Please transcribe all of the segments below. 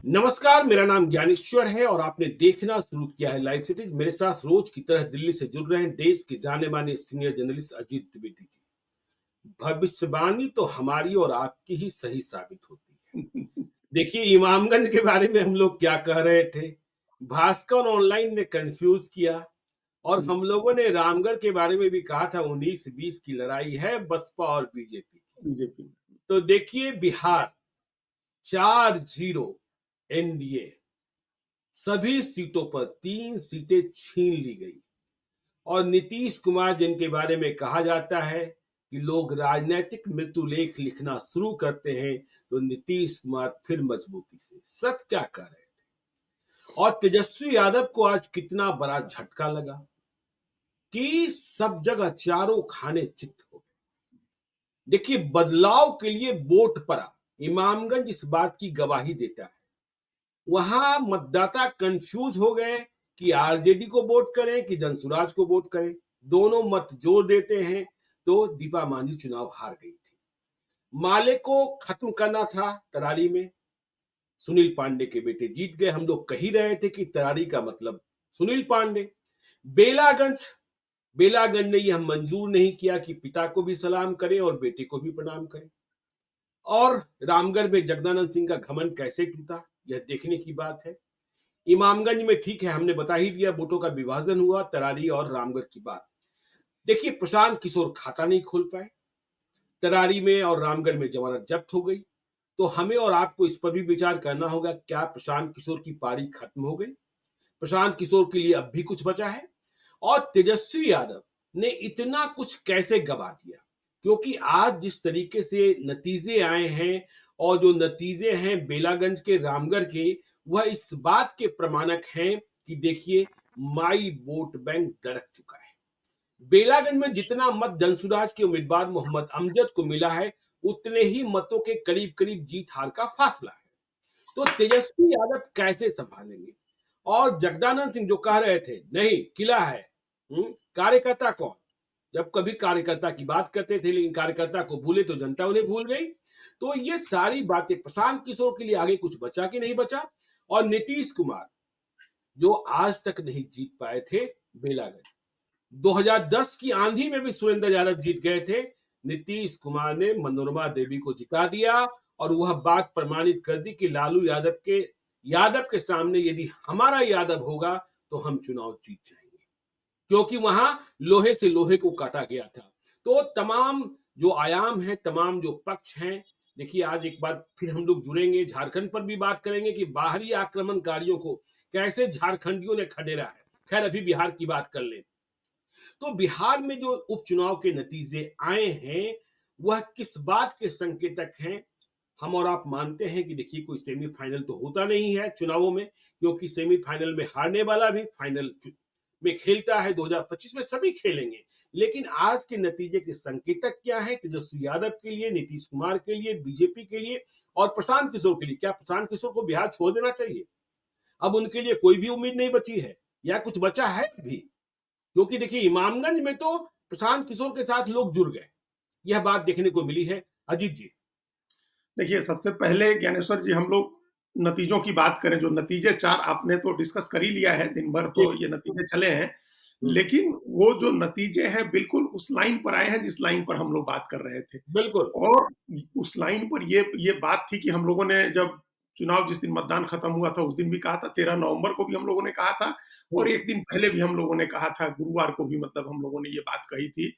नमस्कार, मेरा नाम ज्ञानेश्वर है और आपने देखना शुरू किया है लाइव सिटीज। मेरे साथ रोज की तरह दिल्ली से जुड़ रहे हैं देश के जाने माने सीनियर जर्नलिस्ट अजीत द्विवेदी जी। भविष्यवाणी तो हमारी और आपकी ही सही साबित होती है। देखिए, इमामगंज के बारे में हम लोग क्या कह रहे थे, भास्कर ऑनलाइन ने कंफ्यूज किया और हम लोगों ने रामगढ़ के बारे में भी कहा था 19-20 की लड़ाई है बसपा और बीजेपी की। बीजेपी। तो देखिए, बिहार 4-0 एनडीए, सभी सीटों पर 3 सीटें छीन ली गई और नीतीश कुमार जिनके बारे में कहा जाता है कि लोग राजनीतिक मृत्युलेख लिखना शुरू करते हैं, तो नीतीश कुमार फिर मजबूती से सत्य क्या कह रहे थे। और तेजस्वी यादव को आज कितना बड़ा झटका लगा कि सब जगह चारों खाने चित हो गए। देखिए, बदलाव के लिए वोट पड़ा, इमामगंज इस बात की गवाही देता है। वहां मतदाता कंफ्यूज हो गए कि आरजेडी को वोट करें कि जनसुराज को वोट करें। दोनों मत जोड़ देते हैं तो दीपा मांझी चुनाव हार गई थी। माले को खत्म करना था तरारी में, सुनील पांडे के बेटे जीत गए। हम लोग कह रहे थे कि तरारी का मतलब सुनील पांडे। बेलागंज बेलागंज ने यह मंजूर नहीं किया कि पिता को भी सलाम करें और बेटे को भी प्रणाम करें। और रामगढ़ में जगदानंद सिंह का घमंड कैसे टूटा, यह देखने की बात है। इमामगंज में ठीक है, हमने बता ही दिया, वोटों का विभाजन हुआ। तरारी और रामगढ़ की बात देखिए, प्रशांत किशोर खाता नहीं खोल पाए। तरारी में और रामगढ़ में जमानत जब्त हो गई। तो हमें और आपको इस पर भी विचार करना होगा, क्या प्रशांत किशोर की पारी खत्म हो गई? प्रशांत किशोर के लिए अब भी कुछ बचा है? और तेजस्वी यादव ने इतना कुछ कैसे गवा दिया? क्योंकि आज जिस तरीके से नतीजे आए हैं और जो नतीजे हैं बेलागंज के, रामगढ़ के, वह इस बात के प्रमाणक हैं कि देखिए, माई वोट बैंक दरक चुका है। बेलागंज में जितना मत जनसुराज के उम्मीदवार मोहम्मद अमजद को मिला है, उतने ही मतों के करीब करीब जीत हार का फासला है। तो तेजस्वी यादव कैसे संभालेंगे? और जगदानंद सिंह जो कह रहे थे नहीं किला है, कार्यकर्ता कौन? जब कभी कार्यकर्ता की बात करते थे, लेकिन कार्यकर्ता को भूले तो जनता उन्हें भूल गई। तो ये सारी बातें, प्रशांत किशोर के लिए आगे कुछ बचा कि नहीं बचा? और नीतीश कुमार जो आज तक नहीं जीत पाए थे बेलागंज, 2010 की आंधी में भी सुरेंद्र यादव जीत गए थे। नीतीश कुमार ने मनोरमा देवी को जिता दिया और वह बात प्रमाणित कर दी कि लालू यादव के सामने यदि हमारा यादव होगा तो हम चुनाव जीत जाएंगे, क्योंकि वहां लोहे से लोहे को काटा गया था। तो तमाम जो आयाम है, तमाम जो पक्ष हैं, देखिए आज एक बार फिर हम लोग जुड़ेंगे, झारखंड पर भी बात करेंगे कि बाहरी आक्रमणकारियों को कैसे झारखंडियों ने खदेड़ा है। खैर, अभी बिहार की बात कर ले। तो बिहार में जो उपचुनाव के नतीजे आए हैं, वह किस बात के संकेतक हैं? हम और आप मानते हैं कि देखिए, कोई सेमीफाइनल तो होता नहीं है चुनावों में, क्योंकि सेमीफाइनल में हारने वाला भी फाइनल में खेलता है। 2025 में सभी खेलेंगे, लेकिन आज के नतीजे के संकेतक क्या है तेजस्वी यादव के लिए, नीतीश कुमार के लिए, बीजेपी के लिए और प्रशांत किशोर के लिए? क्या प्रशांत किशोर को बिहार छोड़ देना चाहिए? अब उनके लिए कोई भी उम्मीद नहीं बची है या कुछ बचा है भी? क्योंकि देखिए, इमामगंज में तो प्रशांत किशोर के साथ लोग जुड़ गए, यह बात देखने को मिली है। अजीत जी, देखिए, सबसे पहले ज्ञानेश्वर जी, हम लोग नतीजों की बात करें, जो नतीजे 4 आपने तो डिस्कस कर ही लिया है, दिन भर तो ठीक। ये नतीजे चले हैं। हम्म, लेकिन वो जो नतीजे हैं बिल्कुल उस लाइन पर आए हैं जिस लाइन पर हम लोग बात कर रहे थे। बिल्कुल। और उस लाइन पर ये बात थी कि हम लोगों ने जब चुनाव, जिस दिन मतदान खत्म हुआ था, उस दिन भी कहा था, 13 नवंबर को भी हम लोगों ने कहा था और हम्म, एक दिन पहले भी हम लोगों ने कहा था, गुरुवार को भी, मतलब हम लोगों ने ये बात कही थी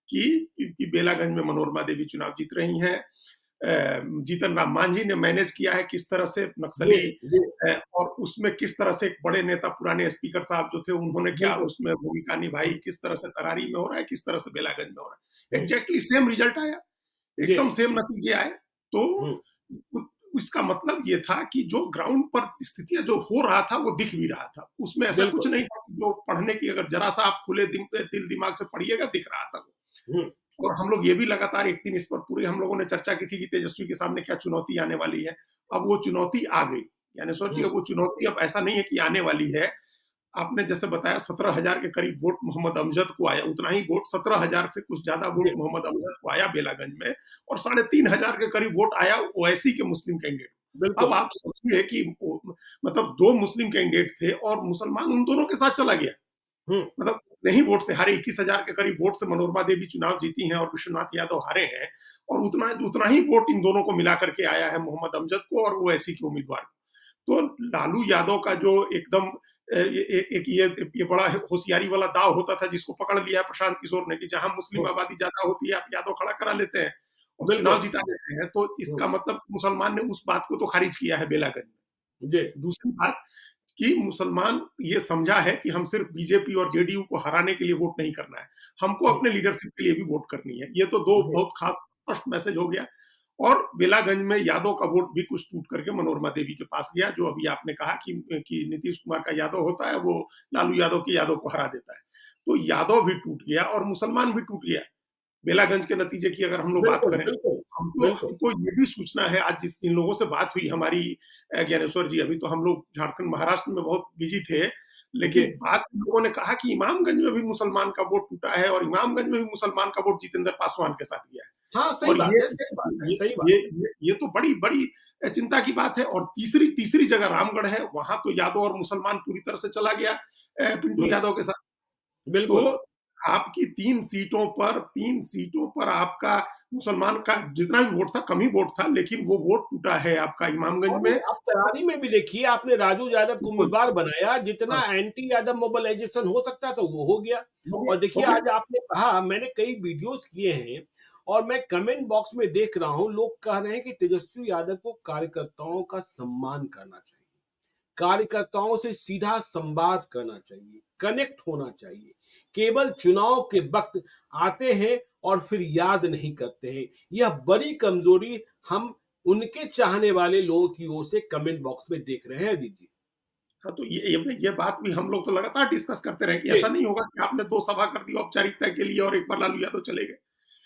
कि बेलागंज में मनोरमा देवी चुनाव जीत रही हैं। जीतन राम मांझी ने मैनेज किया है किस तरह से जी, नक्सली, जी, और उसमें किस तरह से एक बड़े नेता, पुराने स्पीकर साहब जो थे, उन्होंने क्या बिल्कुल। उसमें भूमिका निभाई, हम्म, किस तरह से तरारी में हो रहा है, किस तरह से बेलागंज में हो रहा है। हम्म, एग्जैक्टली सेम रिजल्ट आया, जी, एकदम सेम नतीजे आए। तो हम्म, इसका मतलब ये था कि जो ग्राउंड पर स्थितियां जो हो रहा था वो दिख भी रहा था, उसमें ऐसा कुछ बिल्कुल। नहीं था जो पढ़ने की, अगर जरा सा आप खुले दिल दिमाग से पढ़िएगा, दिख रहा था वो। हम्म, और हम लोग ये भी लगातार एक दिन इस पर पूरी हम लोगों ने चर्चा की थी कि तेजस्वी के सामने क्या चुनौती आने वाली है। अब वो चुनौती आ गई, यानी सोचिए, हम्म, वो चुनौती अब ऐसा नहीं है कि आने वाली है। आपने जैसे बताया, 17,000 के करीब वोट मोहम्मद अमजद को आया, उतना ही वोट, 17,000 से कुछ ज्यादा वोट जी, मोहम्मद अमजद को आया बेलागंज में, और 3,500 के करीब वोट आया ओवैसी के मुस्लिम कैंडिडेट। अब बिल्कुल। आप सोचिए कि मतलब 2 मुस्लिम कैंडिडेट थे और मुसलमान उन दोनों के साथ चला गया। हम्म। मतलब नहीं वोट से हारे, 21,000 के करीब वोट से मनोरमा देवी चुनाव जीती हैं और विश्वनाथ यादव हारे हैं, और उतना उतना ही वोट इन दोनों को मिला करके आया है मोहम्मद अमजद को और ओवैसी के उम्मीदवार को। तो लालू यादव का जो एकदम एक ये बड़ा होशियारी वाला दाव होता था जिसको पकड़ लिया है प्रशांत किशोर ने, कि जहां मुस्लिम हम्म, आबादी ज्यादा होती है आप यादव खड़ा करा लेते हैं और चुनाव बिल्कुल। जिता लेते हैं, तो हम्म, इसका मतलब मुसलमान ने उस बात को तो खारिज किया है बेलागंज में। जी। दूसरी बात कि मुसलमान ये समझा है कि हम सिर्फ बीजेपी और जेडीयू को हराने के लिए वोट नहीं करना है, हमको हम्म, अपने लीडरशिप के लिए भी वोट करनी है। ये तो दो जी। बहुत खास स्पष्ट मैसेज हो गया। और बेलागंज में यादव का वोट भी कुछ टूट करके मनोरमा देवी के पास गया, जो अभी आपने कहा कि नीतीश कुमार का यादव होता है, वो लालू यादव के यादव को हरा देता है। तो यादव भी टूट गया और मुसलमान भी टूट गया। बेलागंज के नतीजे की अगर हम लोग बात बिल्कुल, करें, बिल्कुल, हमको बिल्कुल। हमको ये भी सूचना है, आज जिन लोगों से बात हुई हमारी, ज्ञानेश्वर जी, अभी तो हम लोग झारखंड महाराष्ट्र में बहुत बिजी थे, जी। लेकिन बात इन लोगों ने कहा कि इमामगंज में भी मुसलमान का वोट टूटा है और इमामगंज में भी मुसलमान का वोट जितेंद्र पासवान के साथ गया है। हाँ, सही और बात है, सही बात है, ये सही बात ये है। ये तो बड़ी बड़ी चिंता की बात है। और तीसरी तीसरी जगह रामगढ़ है, वहां तो यादव और मुसलमान पूरी तरह से चला गया पिंटू हम्म, यादव के साथ। तो बिल्कुल। आपकी 3 सीटों पर आपका मुसलमान का जितना भी वोट था, कम ही वोट था, लेकिन वो वोट टूटा है आपका इमामगंज और में। नहीं, आप तरारी में भी देखिए, आपने राजू यादव को बिल्कुल। उम्मीदवार बनाया, हाँ, जितना एंटी यादव मोबिलाइजेशन हो सकता था वो हो गया। हो गया, और देखिए, हो गया। आज आपने कहा, मैंने कई वीडियोस किए हैं और मैं कमेंट बॉक्स में देख रहा हूं, लोग कह रहे हैं कि तेजस्वी यादव को कार्यकर्ताओं का सम्मान करना चाहिए, कार्यकर्ताओं से सीधा संवाद करना चाहिए, कनेक्ट होना चाहिए। केवल चुनाव के वक्त आते हैं और फिर याद नहीं करते हैं। यह बड़ी कमजोरी हम उनके चाहने वाले लोगों की ओर से कमेंट बॉक्स में देख रहे हैं अजीत जी। हाँ, तो ये बात भी हम लोग तो लगातार डिस्कस करते रहे कि जी। ऐसा नहीं होगा कि आपने 2 सभा कर दी औपचारिकता के लिए और एक बार लालू यादव चले गए।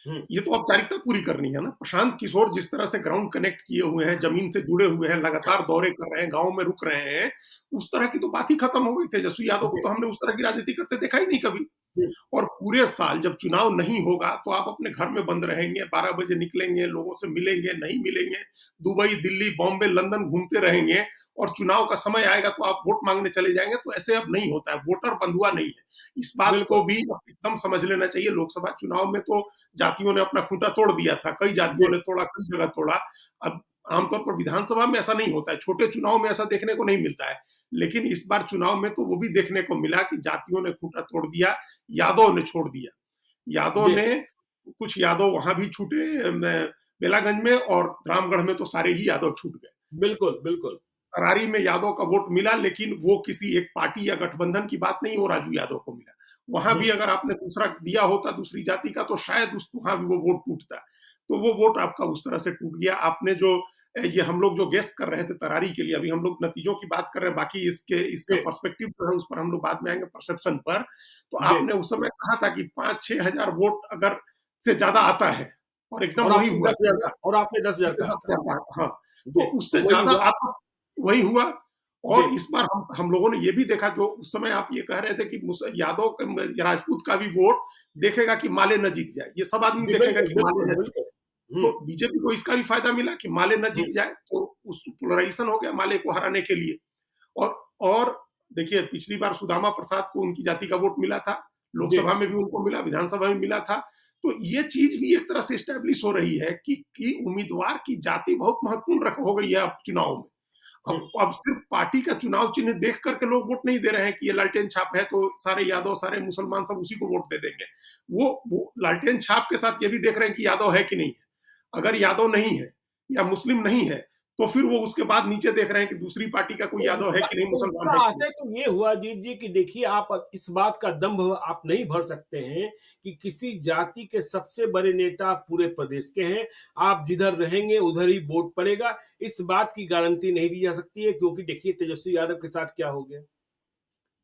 हम्म, ये तो औपचारिकता पूरी करनी है ना। प्रशांत किशोर जिस तरह से ग्राउंड कनेक्ट किए हुए हैं, जमीन से जुड़े हुए हैं, लगातार दौरे कर रहे हैं, गाँव में रुक रहे हैं, उस तरह की तो बात ही खत्म हो गई। तेजस्वी यादव को जी, तो हमने उस तरह की राजनीति करते देखा ही नहीं कभी। जी, और पूरे साल जब चुनाव नहीं होगा तो आप अपने घर में बंद रहेंगे, 12 बजे निकलेंगे, लोगों से मिलेंगे, नहीं मिलेंगे, दुबई, दिल्ली, बॉम्बे, लंदन घूमते रहेंगे, और चुनाव का समय आएगा तो आप वोट मांगने चले जाएंगे। तो ऐसे अब नहीं होता है, वोटर बंधुआ नहीं है। इस बात बिल्कुल। को भी अब एकदम समझ लेना चाहिए। लोकसभा चुनाव में तो जातियों ने अपना खूंटा तोड़ दिया था, कई जी, जातियों ने तोड़ा, कई जगह तोड़ा। अब आमतौर पर विधानसभा में ऐसा नहीं होता है, छोटे चुनाव में ऐसा देखने को नहीं मिलता है, लेकिन इस बार चुनाव में तो वो भी देखने को मिला कि जातियों ने खूंटा तोड़ दिया, यादव ने छोड़ दिया। यादव जी, ने, कुछ यादव वहां भी छूटे बेलागंज में, और रामगढ़ में तो सारे ही यादव छूट गए। बिल्कुल, बिल्कुल। करारी में यादव का वोट मिला, लेकिन वो किसी एक पार्टी या गठबंधन की बात नहीं, वो राजू यादव को मिला। वहां भी हम्म, अगर आपने दूसरा दिया होता, दूसरी जाति का, तो शायद उस वहां भी वो वोट टूटता। तो वो वोट आपका उस तरह से टूट गया। आपने जो ये हम लोग जो गेस कर रहे थे तरारी के लिए, अभी हम लोग नतीजों की बात कर रहे हैं, बाकी इसका जी, पर्सपेक्टिव जो है उस पर हम लोग बाद में आएंगे, परसेप्शन पर। तो जी। आपने उस समय कहा था कि 5-6 हजार वोट अगर से ज्यादा आता है, और एकदम और वही आपने हुआ। 10,000 का, और आपने 10,000 कहा दस था। हजार बात, हाँ। तो जी, उससे वही ज्यादा हुआ। आता, वही हुआ। जी, और इस बार हम लोगों ने ये भी देखा, जो उस समय आप ये कह रहे थे कि यादव राजपूत का भी वोट देखेगा कि माले न जीत जाए, ये सब आदमी जी, देखेगा बिल्कुल, कि माले बिल्कुल, न जीत। बिल्कुल। तो हम्म, बीजेपी को इसका भी फायदा मिला कि माले न हम्म, जीत जाए, तो उस पोलराइजेशन हो गया माले को हराने के लिए। और और देखिए, पिछली बार सुदामा प्रसाद को उनकी जाति का वोट मिला था, जी, लोकसभा में भी उनको मिला, विधानसभा में मिला था। तो ये चीज भी एक तरह से स्टैब्लिश हो रही है कि उम्मीदवार की जाति बहुत महत्वपूर्ण हो गई है अब चुनाव में। हम्म, अब सिर्फ पार्टी का चुनाव चिन्ह देख करके लोग वोट नहीं दे रहे हैं कि ये लालटेन छाप है तो सारे यादव, सारे मुसलमान सब उसी को वोट दे देंगे। वो लालटेन छाप के साथ ये भी देख रहे हैं कि यादव है कि नहीं है। अगर यादव नहीं है या मुस्लिम नहीं है, तो फिर वो उसके बाद नीचे देख रहे हैं कि दूसरी पार्टी का कोई तो यादव है कि नहीं, इसका मुसलमान है कि नहीं। आशय तो ये हुआ जीत जी कि देखिए, आप इस बात का दंभ आप नहीं भर सकते हैं कि किसी जाति के सबसे बड़े नेता पूरे प्रदेश के हैं, आप जिधर रहेंगे उधर ही वोट पड़ेगा। इस बात की गारंटी नहीं दी जा सकती है, क्योंकि देखिए तेजस्वी यादव के साथ क्या हो गया,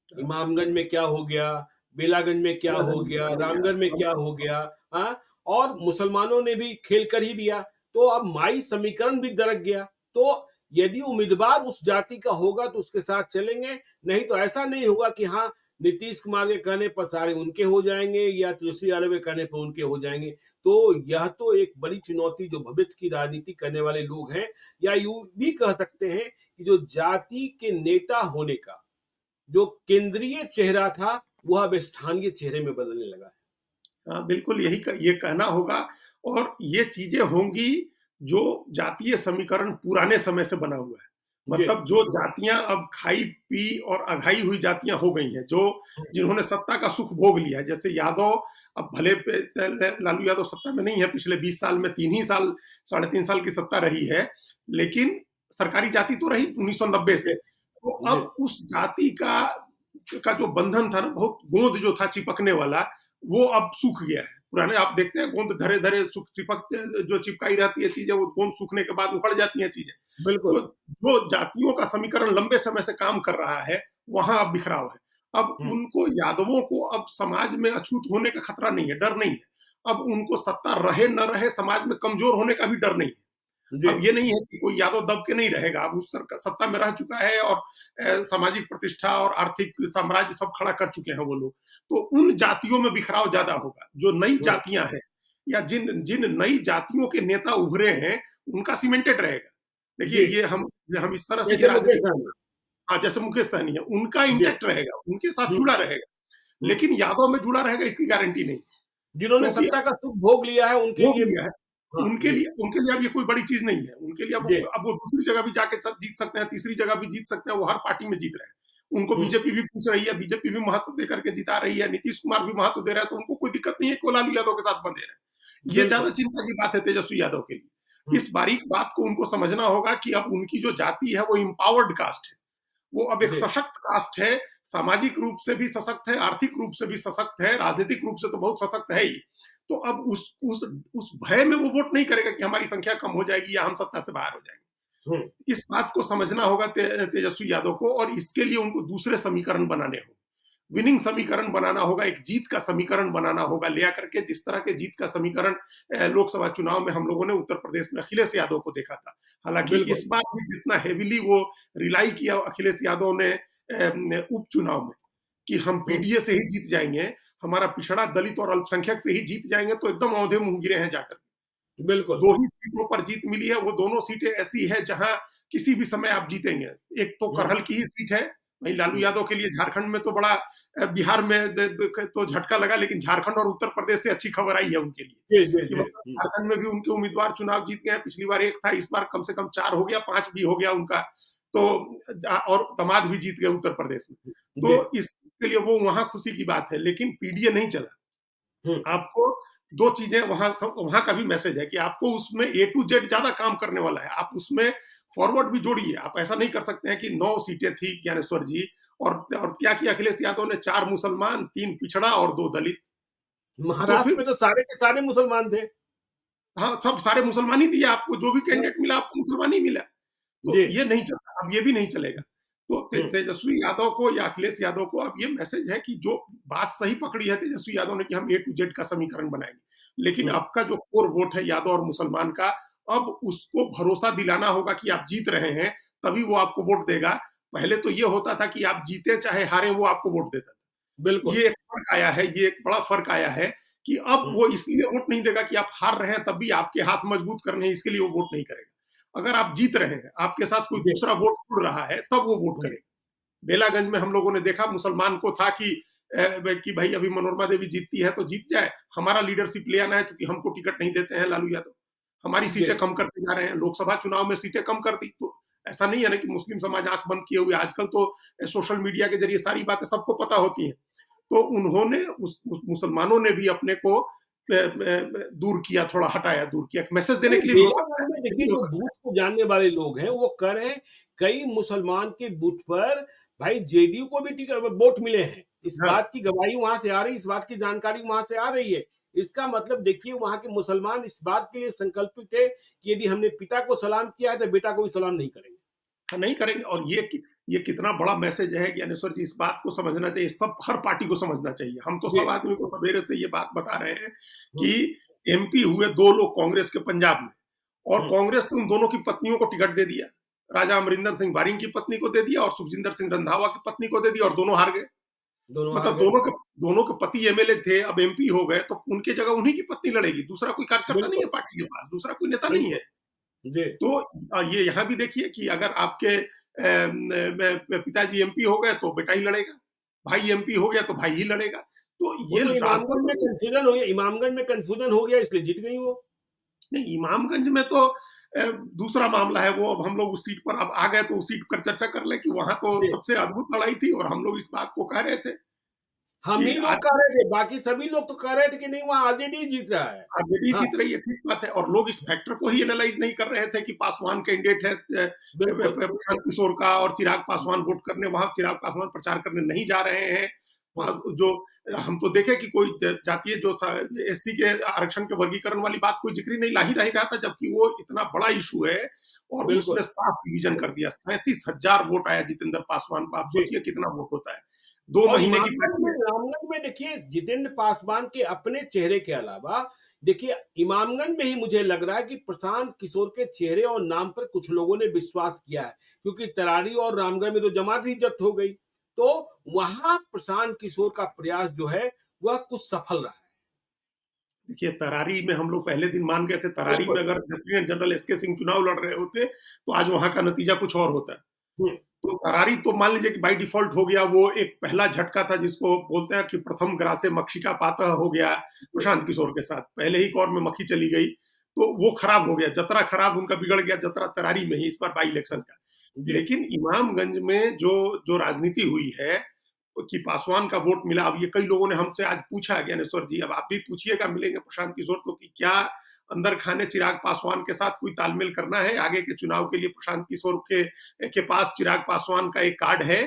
इमामगंज में क्या हो गया, बेलागंज में क्या हो गया, हो गया। रामगढ़ में क्या हो गया। हाँ, और मुसलमानों ने भी खेल कर ही दिया। तो अब माई समीकरण भी दरक गया। तो यदि उम्मीदवार उस जाति का होगा तो उसके साथ चलेंगे, नहीं तो ऐसा नहीं होगा कि हाँ, नीतीश कुमार के कहने पर सारे उनके हो जाएंगे या तेजस्वी यादव के कहने पर उनके हो जाएंगे। तो यह तो एक बड़ी चुनौती जो भविष्य की राजनीति करने वाले लोग हैं, या यूं भी कह सकते हैं कि जो जाति के नेता होने का जो केंद्रीय चेहरा था वह अब स्थानीय चेहरे में बदलने लगा है। हाँ, बिल्कुल ये कहना होगा। और ये चीजें होंगी जो जातीय समीकरण पुराने समय से बना हुआ है। मतलब जो जातियां अब खाई पी और अघाई हुई जातियां हो गई हैं, जो जिन्होंने सत्ता का सुख भोग लिया है, जैसे यादव। अब भले लालू यादव सत्ता में नहीं है, पिछले 20 साल में 3 ही साल 3.5 साल की सत्ता रही है, लेकिन सरकारी जाति तो रही 1990 से। तो अब उस जाति का जो बंधन था ना, बहुत गोंद जो था चिपकने वाला, वो अब सूख गया है। पुराने आप देखते हैं गोंद धरे धरे चिपक जो चिपकाई रहती है चीजें, वो गोंद सूखने के बाद उखड़ जाती हैं चीजें। बिल्कुल। तो जो जातियों का समीकरण लंबे समय से काम कर रहा है, वहां अब बिखराव है। अब उनको यादवों को अब समाज में अछूत होने का खतरा नहीं है, डर नहीं है। अब उनको सत्ता रहे न रहे, समाज में कमजोर होने का भी डर नहीं है। अब ये नहीं है कि कोई यादव दब के नहीं रहेगा। अब उस सत्ता में रह चुका है और सामाजिक प्रतिष्ठा और आर्थिक साम्राज्य सब खड़ा कर चुके हैं वो लोग। तो उन जातियों में बिखराव ज्यादा होगा। जो नई जातियां हैं या जिन जिन नई जातियों के नेता उभरे हैं, उनका सीमेंटेड रहेगा। देखिए, ये हम इस तरह से हाँ, जैसे मुकेश सहनी है, उनका इंटैक्ट रहेगा, उनके साथ जुड़ा रहेगा। लेकिन यादव में जुड़ा रहेगा इसकी गारंटी नहीं। जिन्होंने सत्ता का सुख भोग लिया है उनके लिए उनके लिए अब ये कोई बड़ी चीज नहीं है। उनके लिए अब वो दूसरी जगह भी जाके जीत सकते हैं, तीसरी जगह भी जीत सकते हैं। वो हर पार्टी में जीत रहे हैं। उनको बीजेपी भी पूछ रही है, बीजेपी भी महत्व देकर के जिता रही है, नीतीश कुमार भी महत्व दे रहा है। तो उनको कोई दिक्कत नहीं है कि लालू यादव के साथ बंधे रहे। ये ज्यादा चिंता की बात है तेजस्वी यादव के लिए। इस बारीक बात को उनको समझना होगा कि अब उनकी जो जाति है वो एम्पावर्ड कास्ट है। वो अब एक सशक्त कास्ट है, सामाजिक रूप से भी सशक्त है, आर्थिक रूप से भी सशक्त है, राजनीतिक रूप से तो बहुत सशक्त है ही। तो अब उस भय में वो वोट नहीं करेगा कि हमारी संख्या कम हो जाएगी या हम सत्ता से बाहर हो जाएंगे। इस बात को समझना होगा तेजस्वी यादव को, और इसके लिए उनको दूसरे समीकरण बनाने होंगे। विनिंग समीकरण बनाना होगा, एक जीत का समीकरण बनाना होगा ले आकर के। जिस तरह के जीत का समीकरण लोकसभा चुनाव में हम लोगों ने उत्तर प्रदेश में अखिलेश यादव को देखा था। हालांकि इस बार भी जितना हेविली वो रिलाई किया अखिलेश यादव ने उपचुनाव में कि हम पीडीए से ही जीत जाएंगे, हमारा पिछड़ा दलित और अल्पसंख्यक से ही जीत जाएंगे, तो एकदम औंधे मुंह गिरे हैं जाकर। बिल्कुल 2 ही सीटों पर जीत मिली है। वो दोनों सीटें ऐसी है जहां किसी भी समय आप जीतेंगे। एक तो करहल की ही सीट है। भाई लालू यादव के लिए झारखंड में तो बड़ा, बिहार में तो झटका लगा, लेकिन झारखंड और उत्तर प्रदेश से अच्छी खबर आई है उनके लिए। झारखंड में भी उनके उम्मीदवार चुनाव जीत गए। पिछली बार 1 था, इस बार कम से कम 4 हो गया, 5 भी हो गया उनका। तो और दामाद भी जीत गए उत्तर प्रदेश में। तो इसके लिए वो वहां खुशी की बात है। लेकिन पीडीए नहीं चला। आपको 2 चीजें वहां का भी मैसेज है कि आपको उसमें A to Z ज्यादा काम करने वाला है। आप उसमें फॉरवर्ड भी जोड़िए। आप ऐसा नहीं कर सकते हैं कि 9 सीटें थी ज्ञानेश्वर जी, और क्या किया अखिलेश यादव ने? 4 मुसलमान, 3 पिछड़ा और 2 दलित। महाराष्ट्र में तो सारे के सारे मुसलमान थे। हाँ, सब सारे मुसलमान ही दिए आपको। जो भी कैंडिडेट मिला आपको मुसलमान ही मिला। तो ये नहीं चलता, अब ये भी नहीं चलेगा। तो तेजस्वी यादव को या अखिलेश यादव को अब ये मैसेज है कि जो बात सही पकड़ी है तेजस्वी यादव ने कि हम A to Z का समीकरण बनाएंगे, लेकिन आपका जो कोर वोट है यादव और मुसलमान का, अब उसको भरोसा दिलाना होगा कि आप जीत रहे हैं, तभी वो आपको वोट देगा। पहले तो ये होता था कि आप जीते चाहे हारे वो आपको वोट देता था। बिल्कुल, ये एक फर्क आया है, ये एक बड़ा फर्क आया है कि अब वो इसलिए वोट नहीं देगा कि आप हार रहे हैं तब भी आपके हाथ मजबूत करने हैं, इसके लिए वो वोट नहीं करेगा। अगर आप जीत रहे हैं, आपके साथ कोई दूसरा वोट जुड़ रहा है, तब वो वोट करेगा। बेलागंज में हम लोगों ने देखा, मुसलमान को था कि भाई अभी मनोरमा देवी जीतती है तो जीत जाए, हमारा लीडरशिप ले आना है, क्योंकि हमको टिकट नहीं देते हैं लालू यादव, हमारी सीटें कम करते जा रहे हैं। लोकसभा चुनाव में सीटें कम कर दी। तो ऐसा नहीं है ना कि मुस्लिम समाज आंख बंद किए हुए। आजकल तो सोशल मीडिया के जरिए सारी बातें सबको पता होती हैं। तो उन्होंने मुसलमानों ने भी अपने को दूर किया, थोड़ा हटाया, दूर किया, मैसेज देने के लिए। देखिए, जो बूथ को जानने वाले लोग हैं वो कह रहे हैं कई मुसलमान के बूथ पर भाई जेडीयू को भी वोट मिले हैं। इस बात की गवाही वहां से आ रही है, इस बात की जानकारी वहां से आ रही है। इसका मतलब देखिए, वहां के मुसलमान इस बात के लिए संकल्पित थे कि यदि हमने पिता को सलाम किया है तो बेटा को भी सलाम नहीं करेंगे। नहीं करेंगे। और ये कितना बड़ा मैसेज है ज्ञानेश्वर जी, इस बात को समझना चाहिए। सब हर पार्टी को समझना चाहिए। हम तो सब आदमी को सवेरे से ये बात बता रहे हैं कि MP हुए 2 लोग कांग्रेस के पंजाब में, और कांग्रेस ने उन दोनों की पत्नियों को टिकट दे दिया। राजा अमरिंदर सिंह बारिंग की पत्नी को दे दिया और सुखजिंदर सिंह रंधावा की पत्नी को दे दिया, और दोनों हार गए। दोनों हार मतलब गए। दोनों के पति एमएलए थे, अब एमपी हो गए, तो उनकी जगह उन्हीं की पत्नी लड़ेगी। दूसरा कोई कार्यकर्ता नहीं है बिल्कुल, पार्टी के पास, दूसरा कोई नेता नहीं है। बिल्कुल। जी, तो ये यहाँ भी देखिए कि अगर आपके पिताजी एमपी हो गए तो बेटा ही लड़ेगा, भाई एमपी हो गया तो भाई ही लड़ेगा। तो वो ये तो रास्ता तो इमामगंज में कन्फ्यूजन हो गया इसलिए जीत गई वो। नहीं, इमामगंज में तो दूसरा मामला है वो। अब हम लोग उस सीट पर अब आ गए तो उस सीट पर चर्चा कर लें कि वहां तो जी, सबसे अद्भुत लड़ाई थी और हम लोग इस बात को कह रहे थे हम कि ही लोग आज कह रहे थे, बाकी सभी लोग तो कह रहे थे कि नहीं वहाँ आरजेडी जीत रहा है। आरजेडी हाँ, जीत रही है, ठीक बात है। और लोग इस फैक्टर को ही एनालाइज नहीं कर रहे थे कि पासवान कैंडिडेट है बिल्कुल, प्रशांत किशोर का, और चिराग पासवान वोट करने वहां चिराग पासवान प्रचार करने नहीं जा रहे हैं। हुँ, जो हम तो देखे कि कोई जातीय जो एससी के आरक्षण के वर्गीकरण वाली बात कोई जिक्र नहीं ला ही नहीं रहा था, जबकि वो इतना बड़ा इशू है। और बिल्कुल। उसने साफ डिवीजन कर दिया, 37,000 वोट आया जितेंद्र पासवान को। आप जी, सोचिए कितना वोट होता है 2 महीने की पार्टी है। इमामगंज में देखिए जितेंद्र पासवान के अपने चेहरे के अलावा देखिए इमामगंज में ही मुझे लग रहा है कि प्रशांत किशोर के चेहरे और नाम पर कुछ लोगों ने विश्वास किया है, क्योंकि तरारी और रामगढ़ में तो जमात ही जब्त हो गई। तो वहां प्रशांत किशोर का प्रयास जो है वह कुछ सफल रहा है। देखिए, तरारी में हम लोग पहले दिन मान गए थे, तरारी में बिल्कुल। अगर लेफ्टिनेंट जनरल एसके सिंह चुनाव लड़ रहे होते तो आज वहां का नतीजा कुछ और होता। हम्म, तो तरारी तो मान लीजिए कि बाय डिफॉल्ट हो गया, वो एक पहला झटका था जिसको बोलते हैं कि प्रथम ग्रासे मक्षिका पातः हो गया प्रशांत किशोर के साथ। पहले ही कौर में मक्खी चली गई, तो वो खराब हो गया, जतरा खराब उनका बिगड़ गया, जतरा तरारी में ही इस बार बाई इलेक्शन का। जी, लेकिन इमामगंज में जो जो राजनीति हुई है कि पासवान का वोट मिला। अब ये कई लोगों ने हमसे आज पूछा, ज्ञानेश्वर जी, अब आप भी पूछिएगा, मिलेंगे प्रशांत किशोर तो, कि क्या अंदर खाने चिराग पासवान के साथ कोई तालमेल करना है आगे के चुनाव के लिए? प्रशांत किशोर के पास चिराग पासवान का एक कार्ड है?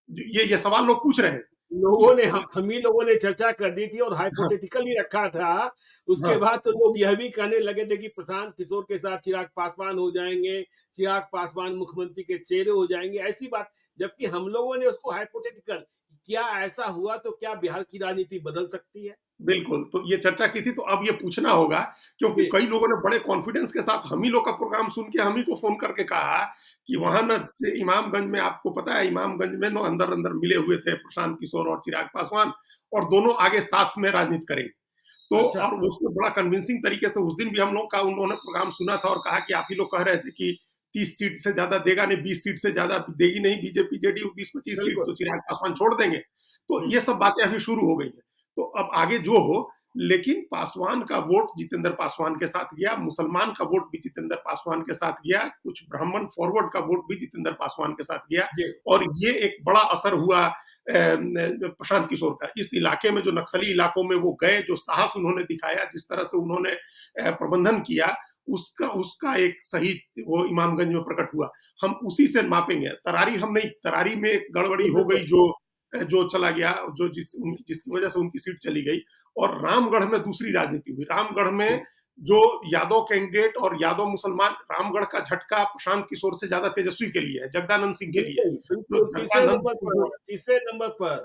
ये सवाल लोग पूछ रहे हैं। लोगों इस ने हम ही लोगों ने चर्चा कर दी थी और हाँ, हाइपोथेटिकल ही रखा था। उसके हाँ, बाद तो लोग यह भी कहने लगे थे कि प्रशांत किशोर के साथ चिराग पासवान हो जाएंगे, चिराग पासवान मुख्यमंत्री के चेहरे हो जाएंगे, ऐसी बात। जबकि हम लोगों ने उसको हाइपोथेटिकल, क्या ऐसा हुआ तो क्या बिहार की राजनीति बदल सकती है? बिल्कुल। तो ये चर्चा की थी, तो अब ये पूछना होगा, क्योंकि जी, कई लोगों ने बड़े कॉन्फिडेंस के साथ हम ही लोग का प्रोग्राम सुन के हम ही को फ़ोन करके कहा कि वहाँ ना इमामगंज में, आपको पता है इमामगंज में ना अंदर-अंदर मिले हुए थे प्रशांत किशोर और चिराग पासवान, और दोनों आगे साथ में राजनीति करेंगे। तो अच्छा, और उसमें बड़ा कन्विंसिंग तरीके से उस दिन भी हम लोग का उन्होंने प्रोग्राम सुना था और कहा कि आप ही लोग कह रहे थे कि 30 सीट से ज़्यादा देगा नहीं, 20 सीट से ज़्यादा देगी नहीं बीजेपी, जेडीयू 20-25 सीट बिल्कुल। तो चिराग पासवान छोड़ देंगे। तो हुँ, ये सब बातें अभी शुरू हो गई हैं। तो अब आगे जो हो, लेकिन पासवान का वोट जितेंद्र पासवान के साथ गया, मुसलमान का वोट भी जितेंद्र पासवान के साथ गया, कुछ ब्राह्मण फॉरवर्ड का वोट भी जितेंद्र पासवान के साथ गया। जी, और ये एक बड़ा असर हुआ प्रशांत किशोर का। इस इलाके में जो नक्सली इलाकों में वो गए, जो साहस उन्होंने दिखाया, जिस तरह से उन्होंने प्रबंधन किया, उसका उसका एक सही वो इमामगंज में प्रकट हुआ। हम उसी से मापेंगे। तरारी हम नहीं, तरारी में एक गड़बड़ी हो बिल्कुल। गई, जो चला गया, जो जिसकी वजह से उनकी सीट चली गई। और रामगढ़ में दूसरी राजनीति हुई। रामगढ़ हुँ, में जो यादव कैंडिडेट और यादव मुसलमान, रामगढ़ का झटका प्रशांत किशोर से ज्यादा तेजस्वी के लिए है, जगदानंद सिंह के लिए है। बिल्कुल, जो बिल्कुल, जगदानंद सिंह जो तीसरे नंबर पर।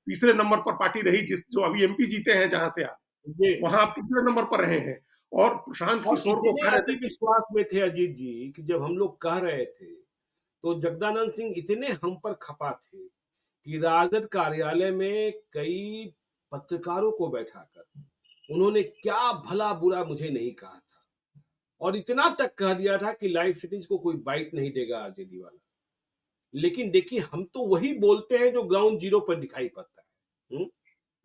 तीसरे नंबर पर पार्टी रही, जो अभी एमपी जीते हैं जहां से आप, जी। वहां आप तीसरे नंबर पर रहे हैं। और प्रशांत और किशोर को इतने कह रहे थे अति कि विश्वास में थे अजीत जी कि जब हम लोग कह रहे थे, तो जगदानंद सिंह इतने हम पर खपा थे कि राजद कार्यालय में कई पत्रकारों को बैठाकर उन्होंने क्या भला-बुरा मुझे नहीं कहा था। और इतना तक कह दिया था कि लाइव क्षितिज को कोई बाइट नहीं देगा आरजेडी वाला। लेकिन देखिए हम तो वही बोलते हैं जो ग्राउंड ज़ीरो पर दिखाई पड़ता है।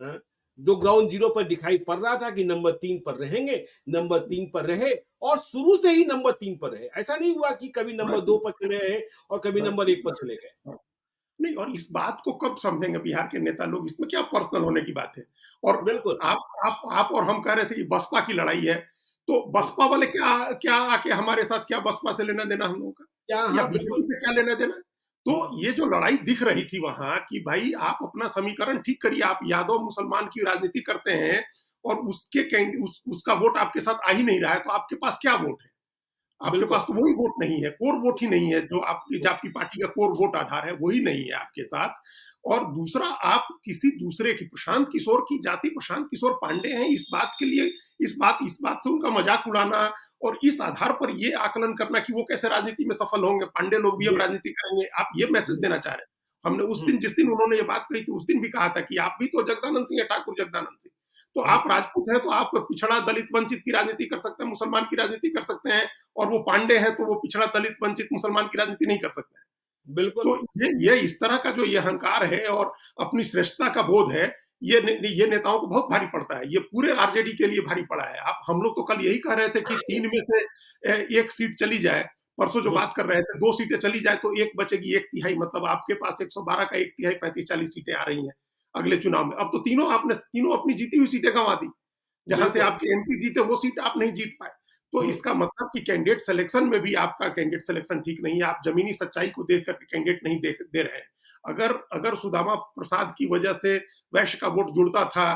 हाँ? जो ग्राउंड जीरो पर दिखाई पड़ रहा था कि नंबर 3 पर रहेंगे, नंबर 3 पर रहे और शुरू से ही नंबर 3 पर रहे। ऐसा नहीं हुआ कि कभी नंबर 2 पर चले रहे और कभी नंबर 1 पर चले गए। नहीं, और इस बात को कब समझेंगे बिहार के नेता लोग? इसमें क्या पर्सनल होने की बात है? और बिल्कुल। आप और हम कह रहे थे कि बसपा की लड़ाई है, तो बसपा वाले क्या क्या आके हमारे साथ, क्या बसपा से लेना देना हम लोगों का? क्या या हाँ, बीजेपी बिल्कुल। से क्या लेना देना? तो हुँ, ये जो लड़ाई दिख रही थी वहां कि भाई आप अपना समीकरण ठीक करिए, आप यादव मुसलमान की राजनीति करते हैं और उसका वोट आपके साथ आ ही नहीं रहा है, तो आपके पास क्या वोट है? आपके पास बिल्कुल। तो वही वोट नहीं है, कोर वोट ही नहीं है, जो हुँ, आपकी पार्टी का कोर वोट आधार है, वही नहीं है आपके साथ। और दूसरा, आप किसी दूसरे की, प्रशांत किशोर की जाति प्रशांत किशोर पांडे हैं, इस बात से उनका मजाक उड़ाना और इस आधार पर ये आकलन करना कि वो कैसे राजनीति में सफल होंगे, पांडे लोग भी अब जी, राजनीति करेंगे, आप ये मैसेज जी, देना चाह रहे हैं। हमने उस दिन, जिस दिन उन्होंने ये बात कही थी, उस दिन भी कहा था कि आप भी तो जगदानंद सिंह है, ठाकुर जगदानंद सिंह। तो आप राजपूत हैं, तो आप पिछड़ा दलित वंचित की राजनीति कर सकते हैं, मुसलमान की राजनीति कर सकते हैं, और वो पांडे हैं तो वो पिछड़ा दलित वंचित मुसलमान की राजनीति नहीं कर सकते हैं। बिल्कुल। तो ये इस तरह का जो ये अहंकार है और अपनी श्रेष्ठता का बोध है, ये नेताओं को बहुत भारी पड़ता है। ये पूरे आरजेडी के लिए भारी पड़ा है। आप, हम लोग तो कल यही कह रहे थे कि 3 में से 1 सीट चली जाए। परसों जो बात कर रहे थे 2 सीटें चली जाए तो 1 बचेगी, 1 तिहाई, मतलब आपके पास 112 का 1 तिहाई 35-40 सीटें आ रही हैं अगले चुनाव में। अब तो तीनों अपनी जीती हुई सीटें गंवा दी। जहां से आपके एमपी जीते वो सीट आप नहीं जीत पाए। तो इसका मतलब कि कैंडिडेट सिलेक्शन में भी आपका कैंडिडेट सिलेक्शन ठीक नहीं है। आप जमीनी सच्चाई को देख करके कैंडिडेट नहीं दे रहे हैं। अगर सुदामा प्रसाद की वजह से वैश्य का वोट जुड़ता था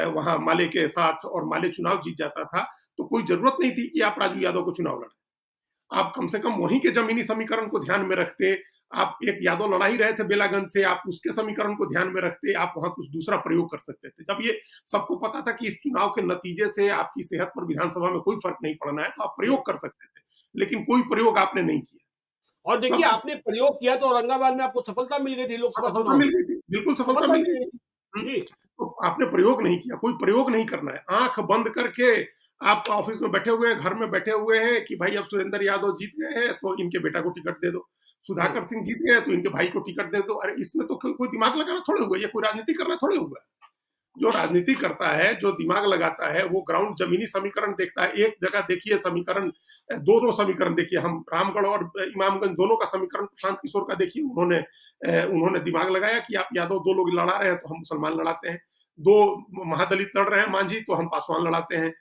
वहां माले के साथ और माले चुनाव जीत जाता था, तो कोई जरूरत नहीं थी कि आप राजू यादव को चुनाव लड़े। आप कम से कम वहीं के जमीनी समीकरण को ध्यान में रखते। आप, एक यादव लड़ा ही रहे थे बेलागंज से, आप उसके समीकरण को ध्यान में रखते, आप वहां कुछ दूसरा प्रयोग कर सकते थे। जब ये सबको पता था कि इस चुनाव के नतीजे से आपकी सेहत पर विधानसभा में कोई फर्क नहीं पड़ना है, तो आप प्रयोग कर सकते थे, लेकिन कोई प्रयोग आपने नहीं किया। और देखिए, आपने प्रयोग किया तो औरंगाबाद में आपको सफलता मिल गई थी लोकसभा सफलता चुनाव मिल में। गई थी, बिल्कुल सफलता मिल गई थी। जी। तो आपने प्रयोग नहीं किया, कोई प्रयोग नहीं करना है। आंख बंद करके आप ऑफिस में बैठे हुए हैं, घर में बैठे हुए हैं कि भाई अब सुरेंद्र यादव जीत गए हैं तो इनके बेटा को टिकट दे दो, सुधाकर सिंह जीत गए तो इनके भाई को टिकट दे दो। अरे इसमें तो कोई दिमाग लगाना थोड़े हुआ, ये कोई राजनीति करना थोड़े हुआ है। जो राजनीति करता है, जो दिमाग लगाता है, वो ग्राउंड जमीनी समीकरण देखता है। एक जगह देखिए समीकरण, दो समीकरण देखिए, हम रामगढ़ और इमामगंज दोनों का समीकरण प्रशांत किशोर का देखिए। उन्होंने दिमाग लगाया कि आप यादव 2 लोग लड़ा रहे हैं तो हम मुसलमान लड़ाते हैं, 2 महादलित लड़ रहे हैं मांझी तो हम पासवान लड़ाते हैं।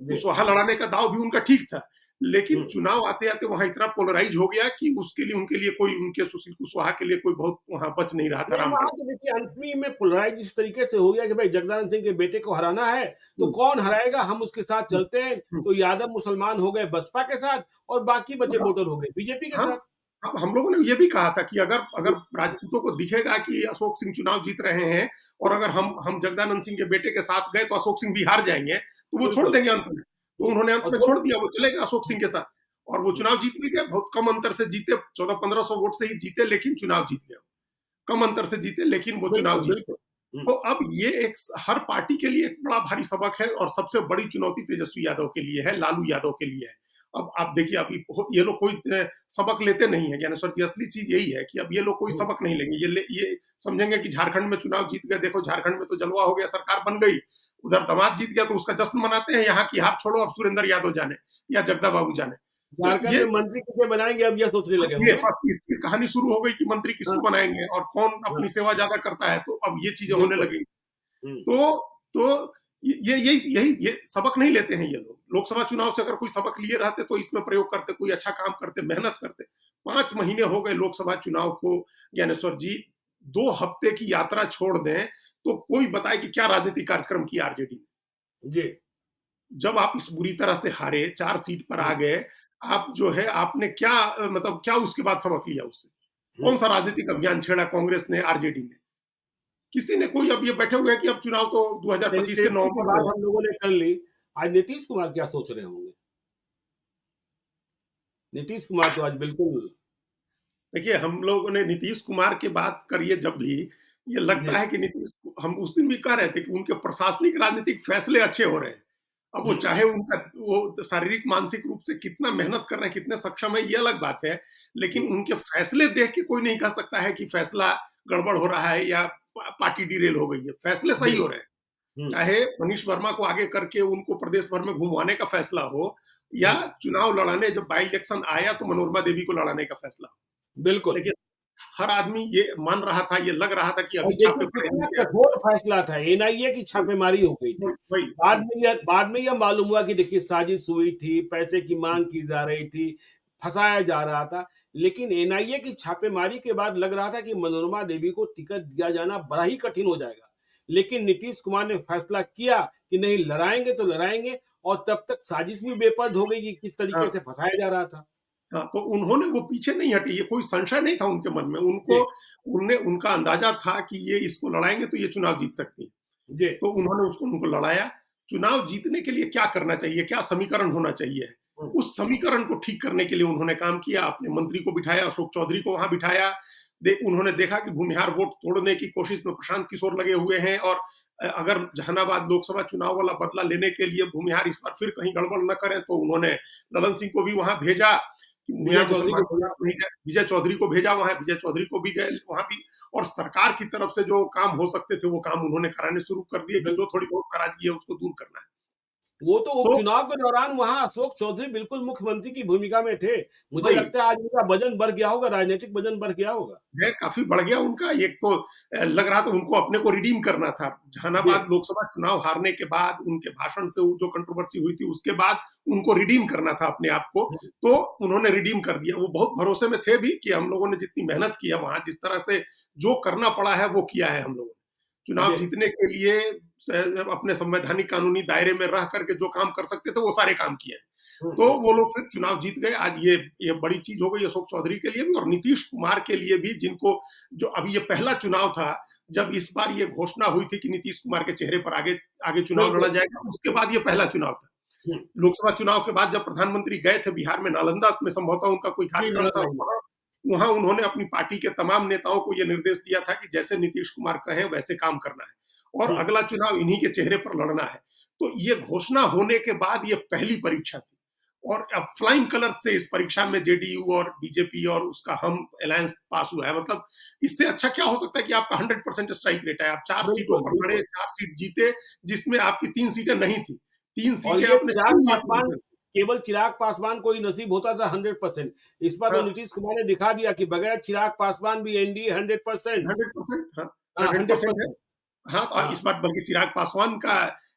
कुशवाहा लड़ाने का दाव भी उनका ठीक था, लेकिन चुनाव आते आते वहां इतना पोलराइज हो गया कि उसके लिए उनके लिए कोई, उनके सुशील कुशवाहा के लिए कोई बहुत वहां बच नहीं रहा था। वहां तो देखिए अंत में पोलराइज इस तरीके से हो गया कि भाई जगदानंद सिंह के बेटे को हराना है तो कौन हराएगा, हम उसके साथ चलते हैं। तो यादव मुसलमान हो गए बसपा के साथ और बाकी बचे वोटर हो गए बीजेपी के साथ। अब हम लोगों ने ये भी कहा था कि अगर राजपूतों को दिखेगा कि अशोक सिंह चुनाव जीत रहे हैं और अगर हम जगदानंद सिंह के बेटे के साथ गए तो अशोक सिंह भी हार जाएंगे, तो वो छोड़ देंगे अंत में। तो उन्होंने अंत में छोड़ दिया, वो चले गए अशोक सिंह के साथ और वो चुनाव जीत भी गए। बहुत कम अंतर से जीते, 1400-1500 वोट से ही जीते, लेकिन चुनाव जीत गए। कम अंतर से जीते लेकिन वो चुनाव जीते। तो अब ये एक हर पार्टी के लिए एक बड़ा भारी सबक है और सबसे बड़ी चुनौती तेजस्वी यादव के लिए है, लालू यादव के लिए है। अब आप देखिए, अभी ये लोग कोई सबक लेते नहीं है। ज्ञानेश्वर की असली चीज यही है कि अब ये लोग कोई सबक नहीं लेंगे। ये समझेंगे कि झारखंड में चुनाव जीत गए, देखो झारखंड में तो जलवा हो गया, सरकार बन गई, उधर दामाद जीत गया तो उसका जश्न मनाते हैं। यहाँ की हार छोड़ो, अब सुरेंद्र यादव जाने या जगदा बाबू जाने। झारखंड में मंत्री किसे बनाएंगे अब ये सोचने लगे ये बस इसकी कहानी शुरू हो गई कि मंत्री किसको बनाएंगे और कौन अपनी सेवा ज्यादा करता है। तो अब ये चीजें होने लगेंगी। तो ये सबक नहीं लेते हैं ये लोग। लोकसभा चुनाव से अगर कोई सबक लिए रहते तो इसमें प्रयोग करते, कोई अच्छा काम करते, मेहनत करते। 5 महीने हो गए लोकसभा चुनाव को ज्ञानेश्वर जी, 2 हफ्ते की यात्रा छोड़ दें तो कोई बताए कि क्या राजनीतिक कार्यक्रम किया आरजेडी ने। जी, जब आप इस बुरी तरह से हारे, 4 सीट पर आ गए, आप जो है आपने क्या, मतलब क्या उसके बाद सबक लिया उससे? कौन सा राजनीतिक अभियान छेड़ा कांग्रेस ने, आरजेडी ने? किसी ने कोई। अब ये बैठे हुए हैं कि अब चुनाव तो 2025 के नवंबर में हम लोगों ने कर ली। आज नीतीश कुमार क्या सोच रहे होंगे? नीतीश कुमार तो आज बिल्कुल, देखिए, हम लोगों ने नीतीश कुमार की बात करिए जब भी, ये लगता है कि नीतीश, हम उस दिन भी कह रहे थे कि उनके प्रशासनिक राजनीतिक फैसले अच्छे हो रहे हैं। अब वो चाहे वो शारीरिक मानसिक रूप से कितना मेहनत कर रहे हैं, कितने सक्षम है, ये अलग बात है, लेकिन उनके फैसले देख के कोई नहीं कह सकता है कि फैसला गड़बड़ हो रहा है या पार्टी डिरेल हो गई है। फैसले सही हो रहे हैं। चाहे मनीष वर्मा को आगे करके उनको प्रदेश भर में घुमवाने का फैसला हो या चुनाव लड़ाने, जब बाई इलेक्शन आया तो मनोरमा देवी को लड़ाने का फैसला हो। बिल्कुल। देखिए, हर आदमी ये मान रहा था, ये लग रहा था कि अभी छापे कितना कठोर फैसला था, एनआईए की छापेमारी हो गई थी। बाद में यह मालूम हुआ कि देखिए साजिश हुई थी, पैसे की मांग की जा रही थी, फंसाया जा रहा था। लेकिन एनआईए की छापेमारी के बाद लग रहा था कि मनोरमा देवी को टिकट दिया जाना बड़ा ही कठिन हो जाएगा। लेकिन नीतीश कुमार ने फैसला किया कि नहीं, लड़ाएंगे तो लड़ाएंगे, और तब तक साजिश भी बेपर्द हो गई कि किस तरीके से फंसाया जा रहा था। हाँ, तो उन्होंने, वो पीछे नहीं हटे, ये कोई संशय नहीं था उनके मन में। उनका अंदाजा था कि ये इसको लड़ाएंगे तो ये चुनाव जीत सकती है। तो उन्होंने उनको लड़ाया। चुनाव जीतने के लिए क्या करना चाहिए, क्या समीकरण होना चाहिए, उस समीकरण को ठीक करने के लिए उन्होंने काम किया। अपने मंत्री को बिठाया, अशोक चौधरी को वहां बिठाया, उन्होंने देखा कि भूमिहार वोट तोड़ने की कोशिश में प्रशांत किशोर लगे हुए हैं, और अगर जहानाबाद लोकसभा चुनाव वाला बदला लेने के लिए भूमिहार इस बार फिर कहीं गड़बड़ न करें, तो उन्होंने ललन सिंह को भी वहां भेजा, विजय चौधरी को भेजा, विजय चौधरी को भेजा वहां, विजय चौधरी को भी गए वहां भी, और सरकार की तरफ से जो काम हो सकते थे वो काम उन्होंने कराने शुरू कर दिए कि जो थोड़ी बहुत नाराजगी है उसको दूर करना है। वो तो उपचुनाव के दौरान वहां अशोक चौधरी बिल्कुल मुख्यमंत्री की भूमिका में थे। मुझे लगता है आज उनका वजन बढ़ गया होगा, राजनीतिक वजन बढ़ गया होगा। काफी बढ़ गया उनका। एक तो लग रहा था उनको अपने को रिडीम करना था। जहानाबाद लोकसभा चुनाव हारने के बाद, उनके भाषण से जो कंट्रोवर्सी हुई थी उसके बाद उनको रिडीम करना था अपने आप को, तो उन्होंने रिडीम कर दिया। वो बहुत भरोसे में थे भी कि हम लोगों ने जितनी मेहनत की है वहां, जिस तरह से जो करना पड़ा है वो किया है हम लोगों ने। चुनाव जीतने के लिए अपने संवैधानिक कानूनी दायरे में रह करके जो काम कर सकते थे वो सारे काम किए। तो वो लोग फिर चुनाव जीत गए। आज ये बड़ी चीज हो गई अशोक चौधरी के लिए भी और नीतीश कुमार के लिए भी, जिनको जो अभी ये पहला चुनाव था जब इस बार ये घोषणा हुई थी कि नीतीश कुमार के चेहरे पर आगे चुनाव लड़ा जाएगा, उसके बाद ये पहला चुनाव था। लोकसभा चुनाव के बाद जब प्रधानमंत्री गए थे बिहार में, नालंदा में संभवतः उनका कोई कार्यक्रम था, वहां उन्होंने अपनी पार्टी के तमाम नेताओं को यह निर्देश दिया था कि जैसे नीतीश कुमार कहें वैसे काम करना है और अगला चुनाव इन्हीं के चेहरे पर लड़ना है। तो ये घोषणा होने के बाद ये पहली परीक्षा थी और अब फ्लाइंग कलर से इस परीक्षा में जेडीयू और बीजेपी और उसका हम अलायंस पास हुआ है। मतलब इससे अच्छा क्या हो सकता है कि आपका 100% स्ट्राइक रेट है, आप 4 सीटों पर लड़े, 4 सीट जीते, जिसमें आपकी 3 सीटें नहीं थी, 3 सीटें अपने केवल चिराग पासवान को ही नसीब होता था 100%। इस बार तो नीतीश कुमार ने दिखा दिया कि बगैर चिराग पासवान भी एनडीए 100%। 100% है। हाँ, तो इस बार बल्कि चिराग पासवान का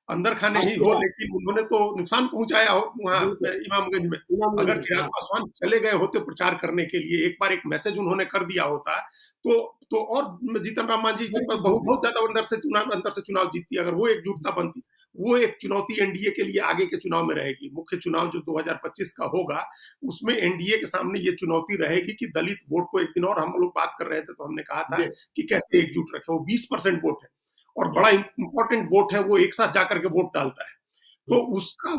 अंदर खाने ही हो, लेकिन उन्होंने तो नुकसान पहुंचाया हो वहां इमामगंज में। अगर चिराग पासवान चले गए होते प्रचार करने के लिए, एक बार एक मैसेज उन्होंने कर दिया होता, तो और जीतन राम मांझी बहुत ज्यादा अंतर से चुनाव जीतती। अगर वो एकजुटता बनती, वो एक चुनौती एनडीए के लिए आगे के चुनाव में रहेगी। मुख्य चुनाव जो 2025 का होगा उसमें एनडीए के सामने ये चुनौती रहेगी कि दलित वोट को, एक दिन और हम लोग बात कर रहे थे तो हमने कहा था कि कैसे एकजुट रखे। वो 20% वोट है और बड़ा इंपॉर्टेंट वोट है, वो एक साथ जाकर के वोट डालता है, तो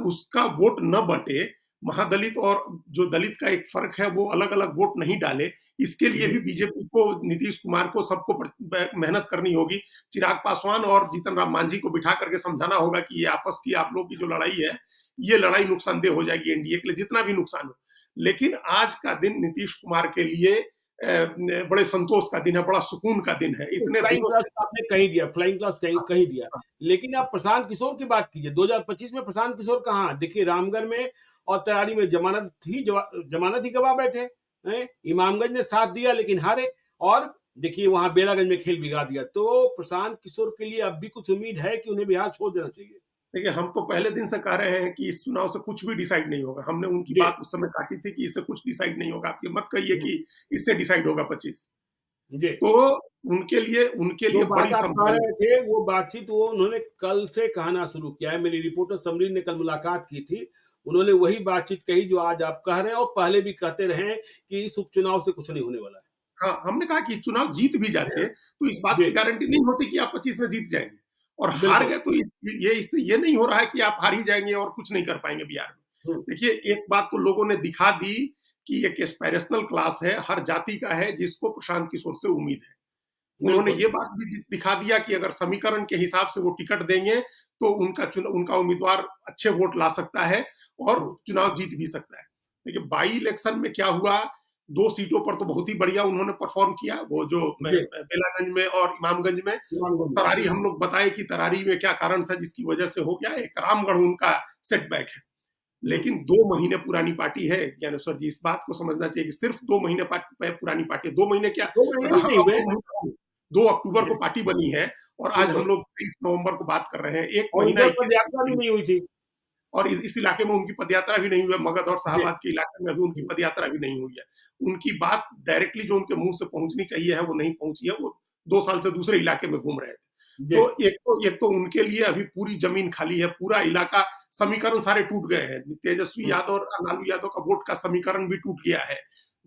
उसका वोट न बटे, महादलित और जो दलित का एक फर्क है वो अलग अलग वोट नहीं डाले। इसके लिए भी बीजेपी को, नीतीश कुमार को, सबको मेहनत करनी होगी। चिराग पासवान और जीतन राम मांझी को बिठा करके समझाना होगा कि ये आपस की आप लोग की जो लड़ाई है, ये लड़ाई नुकसानदेह हो जाएगी एनडीए के लिए, जितना भी नुकसान हो। लेकिन आज का दिन नीतीश कुमार के लिए बड़े संतोष का दिन है, बड़ा सुकून का दिन है। इतने फ्लाइंग क्लास आपने कहीं दिया, फ्लाइंग क्लास कहीं दिया। लेकिन आप प्रशांत किशोर की बात कीजिए, 2025 में प्रशांत किशोर कहाँ? देखिए रामगढ़ में और तरारी में जमानत ही गवा बैठे। इमामगंज ने साथ दिया लेकिन हारे, और देखिए वहां बेलागंज में खेल बिगाड़ दिया। तो प्रशांत किशोर के लिए अब भी कुछ उम्मीद है कि उन्हें बिहार छोड़ देना चाहिए? देखिए, हम तो पहले दिन से कह रहे हैं कि इस चुनाव से कुछ भी डिसाइड नहीं होगा। हमने उनकी बात उस समय काटी थी कि इससे कुछ डिसाइड नहीं होगा। आप ये मत कहिए कि इससे डिसाइड होगा 25। तो उनके लिए बड़ी संभावना थे। वो बातचीत वो उन्होंने कल से कहना शुरू किया है। मेरी रिपोर्टर समरीन ने कल मुलाकात की थी, उन्होंने वही बातचीत कही जो आज आप कह रहे हैं और पहले भी कहते रहे कि इस उपचुनाव से कुछ नहीं होने वाला है। हाँ, हमने कहा कि चुनाव जीत भी जाते तो इस बात की गारंटी नहीं होती कि आप 25 में जीत जाएंगे, और हार गए तो इससे ये नहीं हो रहा है कि आप हार ही जाएंगे और कुछ नहीं कर पाएंगे बिहार में। देखिए, एक बात तो लोगों ने दिखा दी कि एक एस्पिरेशनल क्लास है, हर जाति का है, जिसको प्रशांत किशोर से उम्मीद है। उन्होंने ये बात भी दिखा दिया कि अगर समीकरण के हिसाब से वो टिकट देंगे तो उनका उम्मीदवार अच्छे वोट ला सकता है और चुनाव जीत भी सकता है। देखिए, बाई इलेक्शन में क्या हुआ, 2 सीटों पर तो बहुत ही बढ़िया उन्होंने परफॉर्म किया, वो जो बेलागंज में और इमामगंज में। तरारी हम लोग बताए कि तरारी में क्या कारण था जिसकी वजह से हो गया, एक रामगढ़ उनका सेटबैक है। लेकिन 2 महीने पुरानी पार्टी है ज्ञानेश्वर जी, इस बात को समझना चाहिए कि सिर्फ 2 महीने पुरानी पार्टी है। 2 महीने क्या, 2 अक्टूबर को पार्टी बनी है और आज हम लोग 23 नवंबर को बात कर रहे हैं। 1 महीना पदयात्रा भी नहीं हुई थी, और इस इलाके में उनकी पदयात्रा भी नहीं हुई है। मगध और शाहबाद के इलाके में भी उनकी पदयात्रा भी नहीं हुई है। उनकी बात डायरेक्टली जो उनके मुंह से पहुंचनी चाहिए है वो नहीं पहुंची है। वो 2 साल से दूसरे इलाके में घूम रहे थे। तो एक तो उनके लिए अभी पूरी जमीन खाली है, पूरा इलाका, समीकरण सारे टूट गए हैं। तेजस्वी यादव और लालू यादव का वोट का समीकरण भी टूट गया है।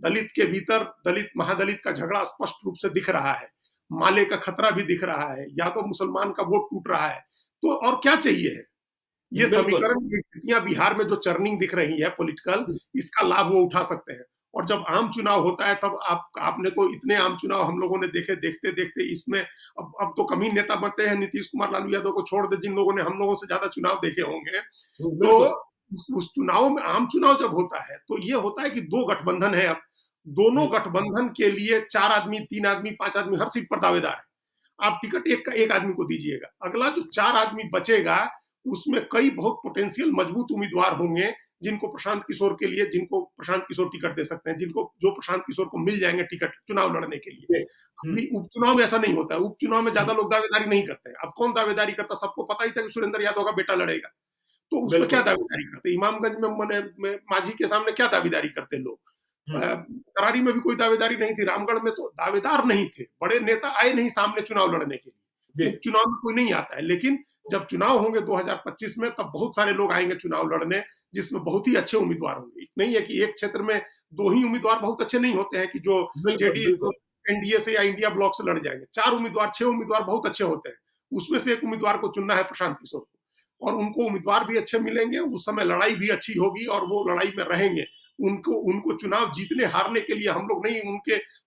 दलित के भीतर दलित महादलित का झगड़ा स्पष्ट रूप से दिख रहा है, माले का खतरा भी दिख रहा है, यादव मुसलमान का वोट टूट रहा है। तो और क्या चाहिए है? ये समीकरण, ये स्थितियां बिहार में जो चर्निंग दिख रही है पॉलिटिकल, इसका लाभ वो उठा सकते हैं। और और जब आम चुनाव होता है तब आपने तो इतने आम चुनाव हम लोगों ने देखे, देखते देखते इसमें अब तो कम ही नेता बनते हैं, नीतीश कुमार लालू यादव को छोड़ दे, जिन लोगों ने हम लोगों से ज्यादा चुनाव देखे होंगे। तो बिल्कुल। उस चुनाव में, आम चुनाव जब होता है तो ये होता है कि दो गठबंधन है, अब दोनों गठबंधन के लिए 4 आदमी, 3 आदमी, 5 आदमी हर सीट पर दावेदार है। आप टिकट एक आदमी को दीजिएगा, अगला जो 4 आदमी बचेगा उसमें कई बहुत पोटेंशियल मजबूत उम्मीदवार होंगे जिनको प्रशांत किशोर के लिए, जिनको प्रशांत किशोर टिकट दे सकते हैं, जो प्रशांत किशोर को मिल जाएंगे टिकट चुनाव लड़ने के लिए। अभी उपचुनाव में ऐसा नहीं होता है, उपचुनाव में ज्यादा लोग दावेदारी नहीं करते हैं। अब कौन दावेदारी करता, सबको पता ही था कि सुरेंद्र यादव का बेटा लड़ेगा, तो उसमें क्या दावेदारी करते? इमामगंज में मांझी के सामने क्या दावेदारी करते लोग? करारी में भी कोई दावेदारी नहीं थी, रामगढ़ में तो दावेदार नहीं थे, बड़े नेता आए नहीं सामने चुनाव लड़ने के लिए। उपचुनाव में कोई नहीं आता है, लेकिन जब चुनाव होंगे 2025 में, तब बहुत सारे लोग आएंगे चुनाव लड़ने, जिसमें बहुत ही अच्छे उम्मीदवार होंगे। नहीं है कि एक क्षेत्र में 2 ही उम्मीदवार बहुत अच्छे नहीं होते हैं कि जो जेडीएस एनडीए से या इंडिया ब्लॉक से लड़ जाएंगे। 4 उम्मीदवार, 6 उम्मीदवार बहुत अच्छे होते हैं, उसमें से एक उम्मीदवार को चुनना है प्रशांत किशोर को, और उनको उम्मीदवार भी अच्छे मिलेंगे, उस समय लड़ाई भी अच्छी होगी और वो लड़ाई में रहेंगे। उनको चुनाव जीतने हारने के लिए हम लोग नहीं,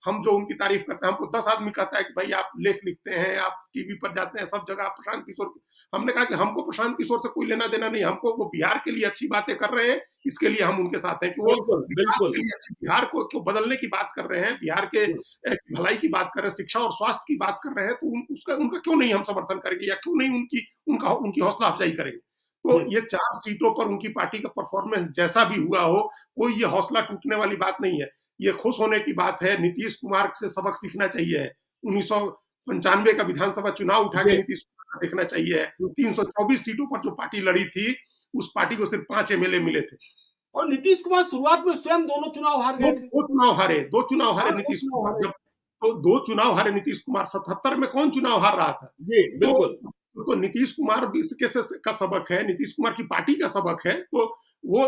हम जो उनकी तारीफ करते हैं, हमको 10 आदमी कहता है कि भाई आप लेख लिखते हैं, आप टीवी पर जाते हैं, सब जगह आप प्रशांत किशोर, हमने कहा कि हमको प्रशांत किशोर से कोई लेना देना नहीं, हमको वो बिहार के लिए अच्छी बातें कर रहे हैं, इसके लिए हम उनके साथ हैं कि वो विकास के लिए अच्छी, बिहार को बदलने की बात कर रहे हैं, बिहार के भलाई की बात कर रहे हैं, शिक्षा और स्वास्थ्य की बात कर रहे हैं, तो उनका क्यों नहीं हम समर्थन करेंगे, या क्यों नहीं उनकी हौसला अफजाई करेंगे। तो ये 4 सीटों पर उनकी पार्टी का परफॉर्मेंस जैसा भी हुआ हो, कोई ये हौसला टूटने वाली बात नहीं है, ये खुश होने की बात है। नीतीश कुमार से सबक सीखना चाहिए। 1995 का विधानसभा चुनाव उठा के नीतीश कुमार का देखना चाहिए। 324 सीटों पर जो पार्टी लड़ी थी, उस पार्टी को सिर्फ 5 एमएलए मिले थे, और नीतीश कुमार शुरुआत में स्वयं दोनों चुनाव हार गए थे। 2 चुनाव हारे नीतीश कुमार। जब तो 2 चुनाव हारे नीतीश कुमार, 77 में कौन चुनाव हार रहा था? जी बिल्कुल। तो नीतीश कुमार भी का सबक है, नीतीश कुमार की पार्टी का सबक है। तो वो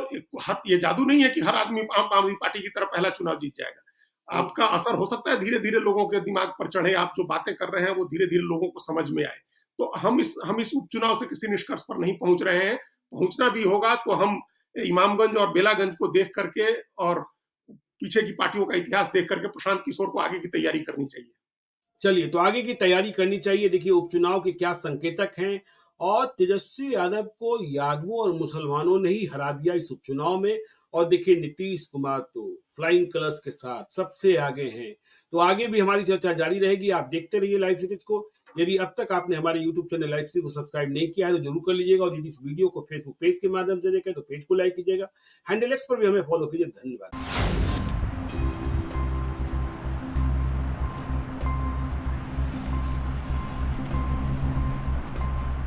ये जादू नहीं है कि हर आदमी आम आदमी पार्टी की तरफ पहला चुनाव जीत जाएगा। आपका असर हो सकता है धीरे धीरे लोगों के दिमाग पर चढ़े, आप जो बातें कर रहे हैं वो धीरे धीरे लोगों को समझ में आए। तो हम इस उपचुनाव से किसी निष्कर्ष पर नहीं पहुंच रहे हैं। पहुंचना भी होगा तो हम इमामगंज और बेलागंज को देख करके और पीछे की पार्टियों का इतिहास देख करके प्रशांत किशोर को आगे की तैयारी करनी चाहिए। चलिए, तो आगे की तैयारी करनी चाहिए। देखिए उपचुनाव के क्या संकेतक हैं, और तेजस्वी यादव को यादवों और मुसलमानों ने ही हरा दिया इस उपचुनाव में। और देखिए नीतीश कुमार तो फ्लाइंग कलर्स के साथ सबसे आगे हैं। तो आगे भी हमारी चर्चा जारी रहेगी। आप देखते रहिए लाइव सीरीज को। यदि अब तक आपने हमारे यूट्यूब चैनल लाइव सीरीज को सब्सक्राइब नहीं किया है तो जरूर कर लीजिएगा, और यदि इस वीडियो को फेसबुक पेज के माध्यम से देखें तो पेज को लाइक कीजिएगा। हैंडल एक्स पर भी हमें फॉलो कीजिए। धन्यवाद।